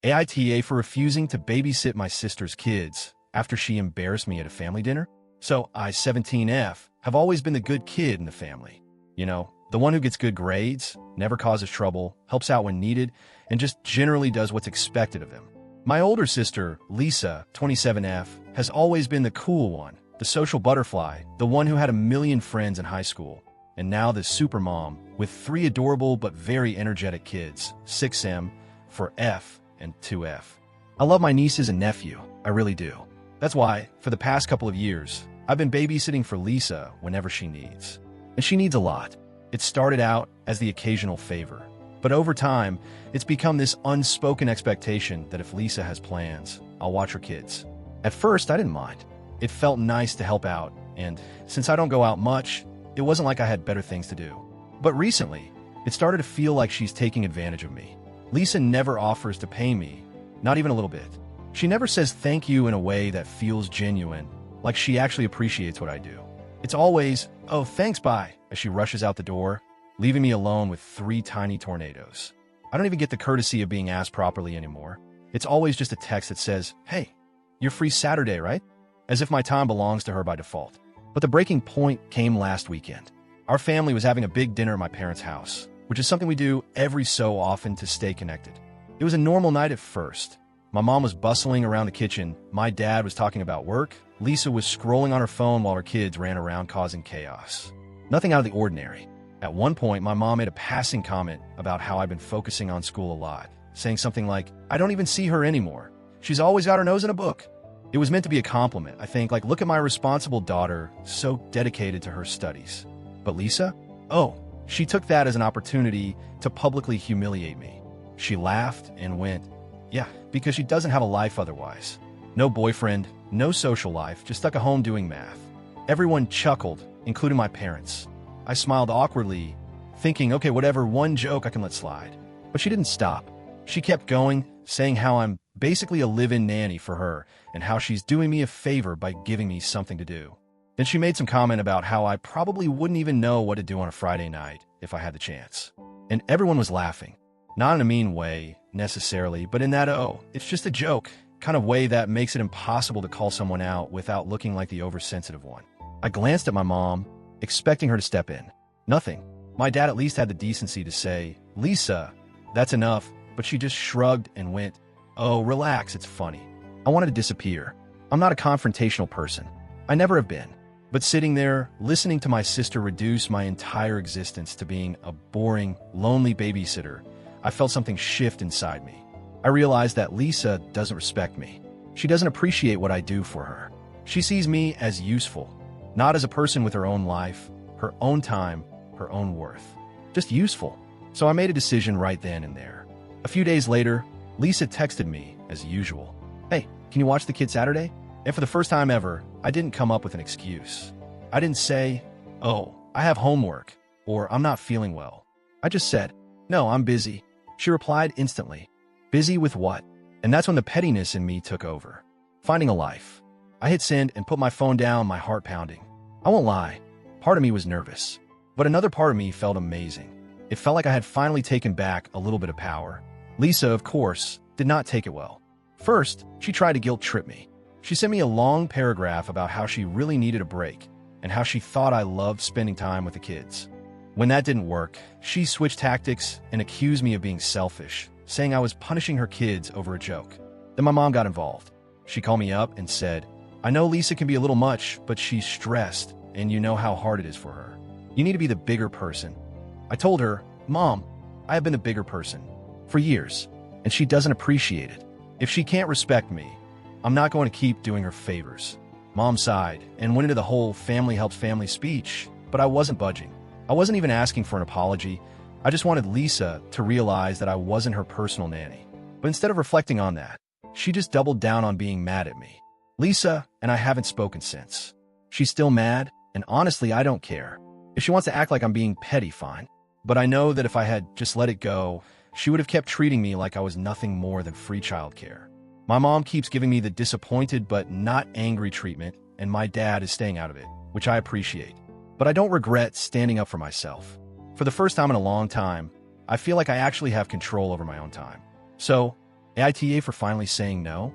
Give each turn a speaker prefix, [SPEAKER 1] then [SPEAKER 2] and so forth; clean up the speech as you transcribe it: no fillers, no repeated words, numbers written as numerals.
[SPEAKER 1] AITA for refusing to babysit my sister's kids after she embarrassed me at a family dinner. So I, 17F, have always been the good kid in the family. You know, the one who gets good grades, never causes trouble, helps out when needed, and just generally does what's expected of them. My older sister, Lisa, 27F, has always been the cool one, the social butterfly, the one who had a million friends in high school, and now the super mom with 3 adorable but very energetic kids, 6M for F and 2F. I love my nieces and nephew, I really do. That's why, for the past couple of years, I've been babysitting for Lisa whenever she needs. And she needs a lot. It started out as the occasional favor, but over time, it's become this unspoken expectation that if Lisa has plans, I'll watch her kids. At first, I didn't mind. It felt nice to help out, and since I don't go out much, it wasn't like I had better things to do. But recently, it started to feel like she's taking advantage of me. Lisa never offers to pay me, not even a little bit. She never says thank you in a way that feels genuine, like she actually appreciates what I do. It's always, "Oh, thanks, bye," as she rushes out the door, leaving me alone with 3 tiny tornadoes. I don't even get the courtesy of being asked properly anymore. It's always just a text that says, "Hey, you're free Saturday, right?" As if my time belongs to her by default. But the breaking point came last weekend. Our family was having a big dinner at my parents' house, which is something we do every so often to stay connected. It was a normal night at first. My mom was bustling around the kitchen, my dad was talking about work, Lisa was scrolling on her phone while her kids ran around causing chaos. Nothing out of the ordinary. At one point, my mom made a passing comment about how I've been focusing on school a lot, saying something like, "I don't even see her anymore. She's always got her nose in a book." It was meant to be a compliment, I think, like, "Look at my responsible daughter, so dedicated to her studies." But Lisa? Oh, she took that as an opportunity to publicly humiliate me. She laughed and went, "Yeah, because she doesn't have a life otherwise. No boyfriend, no social life, just stuck at home doing math." Everyone chuckled, including my parents. I smiled awkwardly, thinking, okay, whatever, one joke I can let slide. But she didn't stop. She kept going, saying how I'm basically a live-in nanny for her and how she's doing me a favor by giving me something to do. Then she made some comment about how I probably wouldn't even know what to do on a Friday night if I had the chance. And everyone was laughing. Not in a mean way, necessarily, but in that, oh, it's just a joke, kind of way that makes it impossible to call someone out without looking like the oversensitive one. I glanced at my mom, expecting her to step in. Nothing. My dad at least had the decency to say, "Lisa, that's enough," but she just shrugged and went, "Oh, relax, it's funny." I wanted to disappear. I'm not a confrontational person. I never have been. But sitting there, listening to my sister reduce my entire existence to being a boring, lonely babysitter, I felt something shift inside me. I realized that Lisa doesn't respect me. She doesn't appreciate what I do for her. She sees me as useful, not as a person with her own life, her own time, her own worth. Just useful. So I made a decision right then and there. A few days later, Lisa texted me, as usual. "Hey, can you watch the kids Saturday?" And for the first time ever, I didn't come up with an excuse. I didn't say, "Oh, I have homework," or "I'm not feeling well." I just said, "No, I'm busy." She replied instantly, "Busy with what?" And that's when the pettiness in me took over. Finding a life. I hit send and put my phone down, my heart pounding. I won't lie, part of me was nervous, but another part of me felt amazing. It felt like I had finally taken back a little bit of power. Lisa, of course, did not take it well. First, she tried to guilt-trip me. She sent me a long paragraph about how she really needed a break and how she thought I loved spending time with the kids. When that didn't work, she switched tactics and accused me of being selfish, saying I was punishing her kids over a joke. Then my mom got involved. She called me up and said, "I know Lisa can be a little much, but she's stressed, and you know how hard it is for her. You need to be the bigger person." I told her, "Mom, I have been the bigger person for years, and she doesn't appreciate it. If she can't respect me, I'm not going to keep doing her favors." Mom sighed and went into the whole family helps family speech, but I wasn't budging. I wasn't even asking for an apology. I just wanted Lisa to realize that I wasn't her personal nanny. But instead of reflecting on that, she just doubled down on being mad at me. Lisa and I haven't spoken since. She's still mad, and honestly, I don't care. If she wants to act like I'm being petty, fine. But I know that if I had just let it go, she would have kept treating me like I was nothing more than free childcare. My mom keeps giving me the disappointed but not angry treatment, and my dad is staying out of it, which I appreciate. But I don't regret standing up for myself. For the first time in a long time, I feel like I actually have control over my own time. So, AITA for finally saying no.